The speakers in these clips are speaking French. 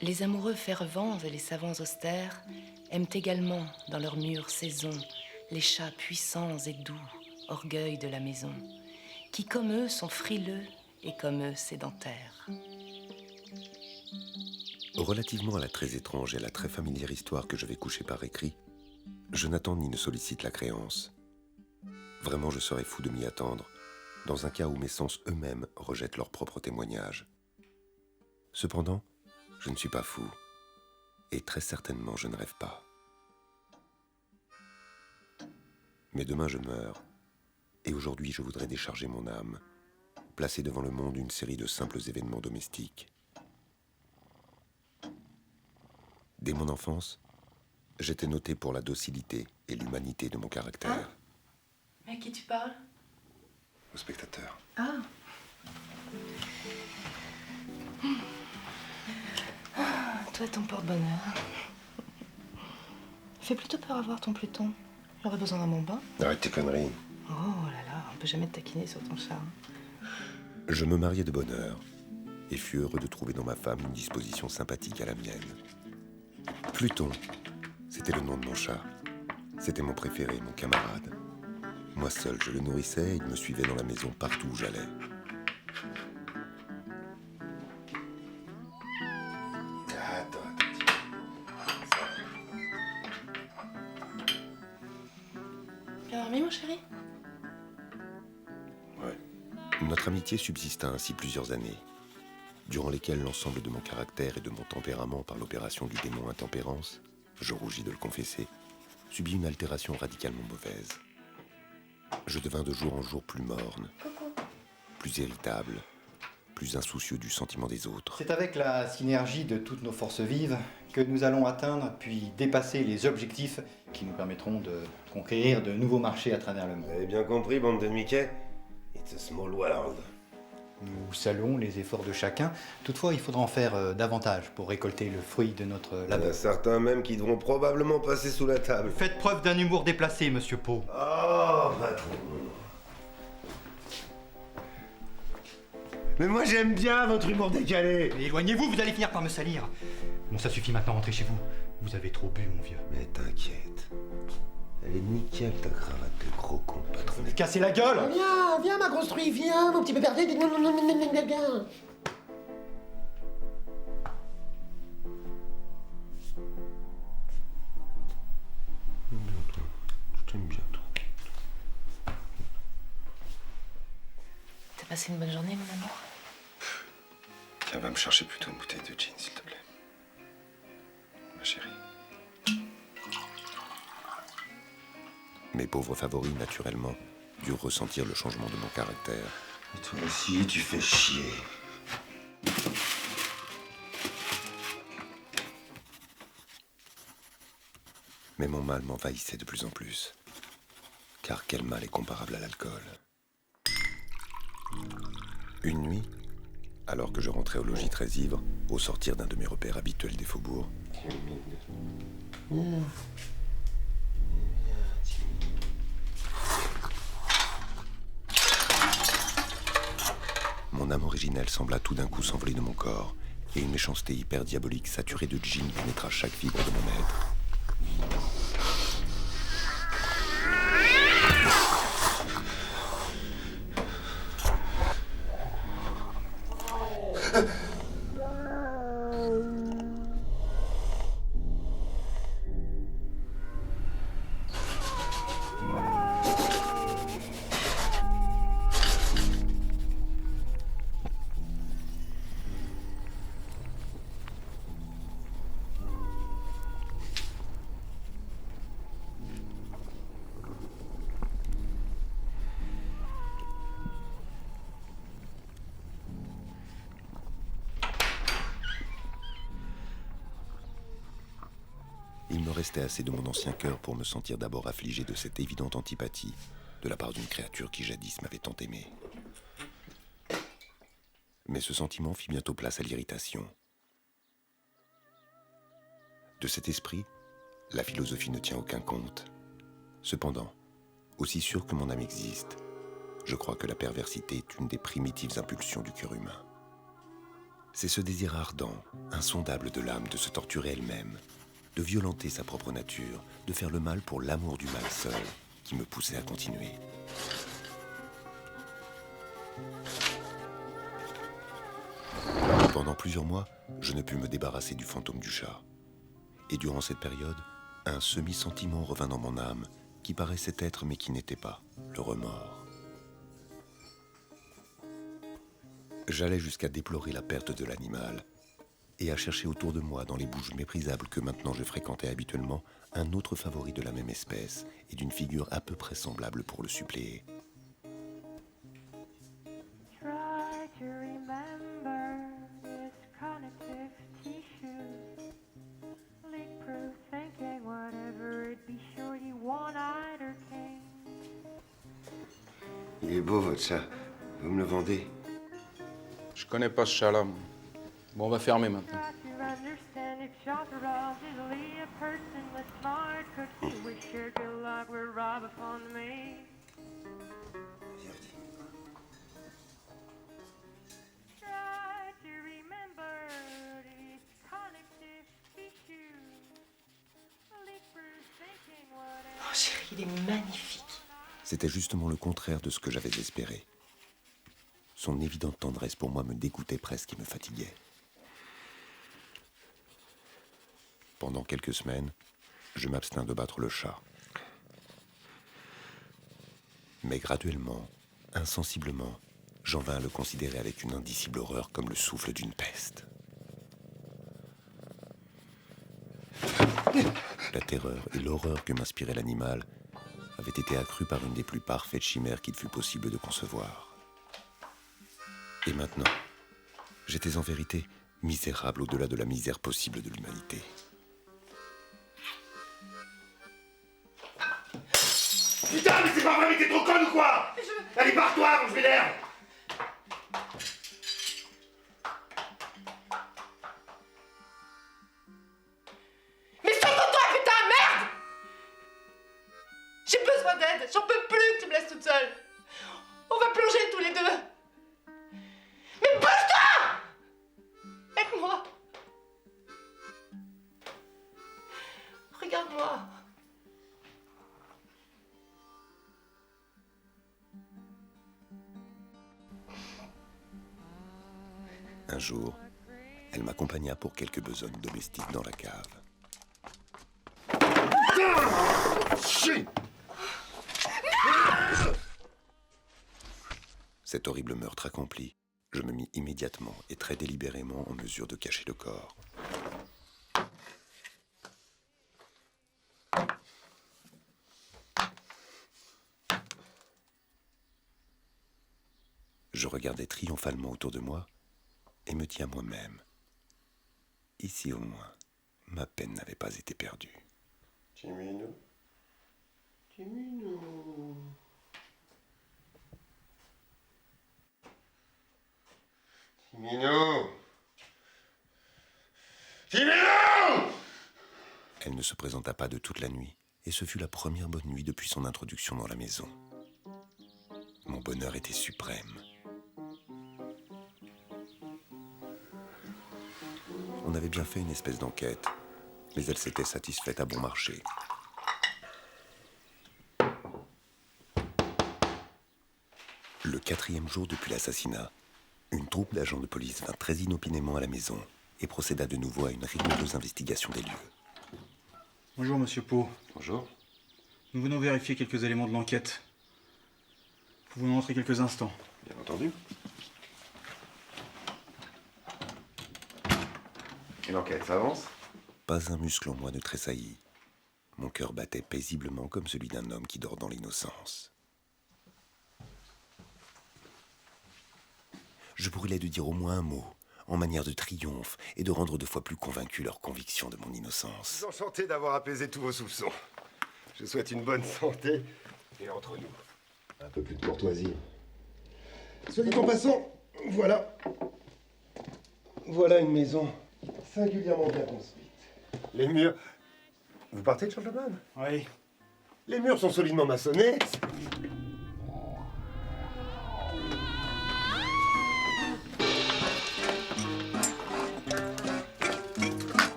Les amoureux fervents et les savants austères aiment également dans leurs mûres saisons les chats puissants et doux, orgueil de la maison, qui comme eux sont frileux et comme eux sédentaires. Relativement à la très étrange et à la très familière histoire que je vais coucher par écrit, je n'attends ni ne sollicite la créance. Vraiment, je serais fou de m'y attendre, dans un cas où mes sens eux-mêmes rejettent leur propre témoignage. Cependant, je ne suis pas fou, et très certainement je ne rêve pas. Mais demain je meurs, et aujourd'hui je voudrais décharger mon âme, placer devant le monde une série de simples événements domestiques. Dès mon enfance, j'étais noté pour la docilité et l'humanité de mon caractère. Hein? Mais à qui tu parles? Au spectateur. Ah. Toi, ton porte-bonheur. Il fait plutôt peur à voir ton Pluton. Il aurait besoin d'un bon bain. Arrête tes conneries. Oh là là, on peut jamais te taquiner sur ton charme. Je me mariai de bonne heure et fus heureux de trouver dans ma femme une disposition sympathique à la mienne. Pluton, c'était le nom de mon chat. C'était mon préféré, mon camarade. Moi seul, je le nourrissais et il me suivait dans la maison partout où j'allais. Bien dormi, mon chéri? Ouais. Notre amitié subsista ainsi plusieurs années, durant lesquelles l'ensemble de mon caractère et de mon tempérament par l'opération du démon intempérance, je rougis de le confesser, subit une altération radicalement mauvaise. Je devins de jour en jour plus morne, plus irritable, plus insoucieux du sentiment des autres. C'est avec la synergie de toutes nos forces vives que nous allons atteindre puis dépasser les objectifs qui nous permettront de conquérir de nouveaux marchés à travers le monde. Vous avez bien compris, bande de Mickey? It's a small world. Nous saluons les efforts de chacun. Toutefois, il faudra en faire davantage pour récolter le fruit de notre Il y en labeur. a certains même qui devront probablement passer sous la table. Faites preuve d'un humour déplacé, monsieur Poe. Oh, patron. Mais moi j'aime bien votre humour décalé. Mais éloignez-vous, vous allez finir par me salir. Bon, ça suffit maintenant, rentrez chez vous. Vous avez trop bu, mon vieux. Mais t'inquiète. Elle est nickel ta cravate de gros con, patron. Vous cassez la gueule! Viens, viens ma grosse truie, viens, mon petit peu perdu, viens. Je t'aime bien, toi. T'as passé une bonne journée, mon amour? Tiens, va me chercher plutôt une bouteille de gin, s'il te plaît. Ma chérie. Mes pauvres favoris, naturellement, durent ressentir le changement de mon caractère. Et toi aussi, tu fais chier. Mais mon mal m'envahissait de plus en plus. Car quel mal est comparable à l'alcool? Une nuit, alors que je rentrais au logis très ivre, au sortir d'un de mes repères habituels des faubourgs, mon âme originelle sembla tout d'un coup s'envoler de mon corps, et une méchanceté hyper diabolique saturée de gin pénétra chaque fibre de mon être. Il me restait assez de mon ancien cœur pour me sentir d'abord affligé de cette évidente antipathie de la part d'une créature qui jadis m'avait tant aimé. Mais ce sentiment fit bientôt place à l'irritation. De cet esprit, la philosophie ne tient aucun compte. Cependant, aussi sûr que mon âme existe, je crois que la perversité est une des primitives impulsions du cœur humain. C'est ce désir ardent, insondable de l'âme de se torturer elle-même, de violenter sa propre nature, de faire le mal pour l'amour du mal seul, qui me poussait à continuer. Pendant plusieurs mois, je ne pus me débarrasser du fantôme du chat. Et durant cette période, un semi-sentiment revint dans mon âme, qui paraissait être mais qui n'était pas, le remords. J'allais jusqu'à déplorer la perte de l'animal, et à chercher autour de moi, dans les bouges méprisables que maintenant je fréquentais habituellement, un autre favori de la même espèce et d'une figure à peu près semblable pour le suppléer. Try to remember this connective tissue. Leak-proof thinking, whatever it be, sure you one-eyed or king. Il est beau, votre chat. Vous me le vendez? Je connais pas ce chat-là, moi. Bon, on va fermer maintenant. Try to understand if Chakra is only a person with smart cookie. We share good luck, we're robbed upon me. Try to remember this connective tissue. Leak-proof thinking, whatever. Oh chérie, il est magnifique. C'était justement le contraire de ce que j'avais espéré. Son évidente tendresse pour moi me dégoûtait presque et me fatiguait. Pendant quelques semaines, je m'abstins de battre le chat. Mais graduellement, insensiblement, j'en vins à le considérer avec une indicible horreur comme le souffle d'une peste. La terreur et l'horreur que m'inspirait l'animal avaient été accrues par une des plus parfaites chimères qu'il fût possible de concevoir. Et maintenant, j'étais en vérité misérable au-delà de la misère possible de l'humanité. Putain, mais c'est pas vrai, mais t'es trop conne ou quoi? Allez, barre-toi avant que je m'énerve. Mais sauve-toi, putain, merde! J'ai besoin d'aide, j'en peux plus que tu me laisses toute seule. On va plonger tous les deux. Mais bouge-toi! Aide-moi. Regarde-moi. Un jour, elle m'accompagna pour quelques besognes domestiques dans la cave. Cet horrible meurtre accompli, je me mis immédiatement et très délibérément en mesure de cacher le corps. Je regardais triomphalement autour de moi et me dis à moi-même, ici au moins, ma peine n'avait pas été perdue. Timino. Timino. Timino. Timino! Elle ne se présenta pas de toute la nuit, et ce fut la première bonne nuit depuis son introduction dans la maison. Mon bonheur était suprême. On avait bien fait une espèce d'enquête, mais elle s'était satisfaite à bon marché. Le 4e jour depuis l'assassinat, une troupe d'agents de police vint très inopinément à la maison et procéda de nouveau à une rigoureuse investigation des lieux. Bonjour, monsieur Pau. Bonjour. Nous venons vérifier quelques éléments de l'enquête. Pouvons-nous entrer quelques instants? Bien entendu. Et l'enquête, ça avance? Pas un muscle en moi ne tressaillit. Mon cœur battait paisiblement comme celui d'un homme qui dort dans l'innocence. Je brûlais de dire au moins un mot, en manière de triomphe, et de rendre 2 fois plus convaincus leur conviction de mon innocence. Je suis enchanté d'avoir apaisé tous vos soupçons. Je vous souhaite une bonne santé, et entre nous, un peu plus de courtoisie. Soit dit en passant, voilà. Voilà une maison singulièrement bien construite. Les murs... Vous partez de Changeman? Oui. Les murs sont solidement maçonnés.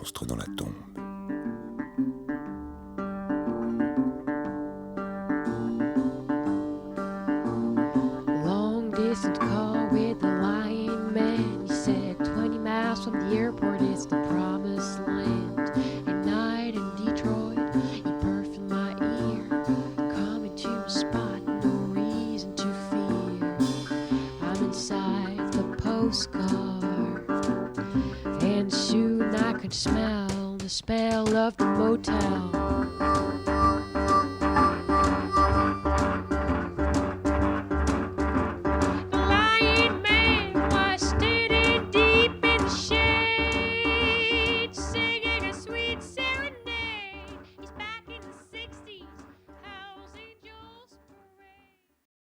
monstre dans la tombe. Long distance call with the lying man. He said 20 miles from the airport is the promised land. At night in Detroit, he perfed in my ear. Coming to a spot, no reason to fear. I'm inside the postcard, and soon I could smell the smell of the motel.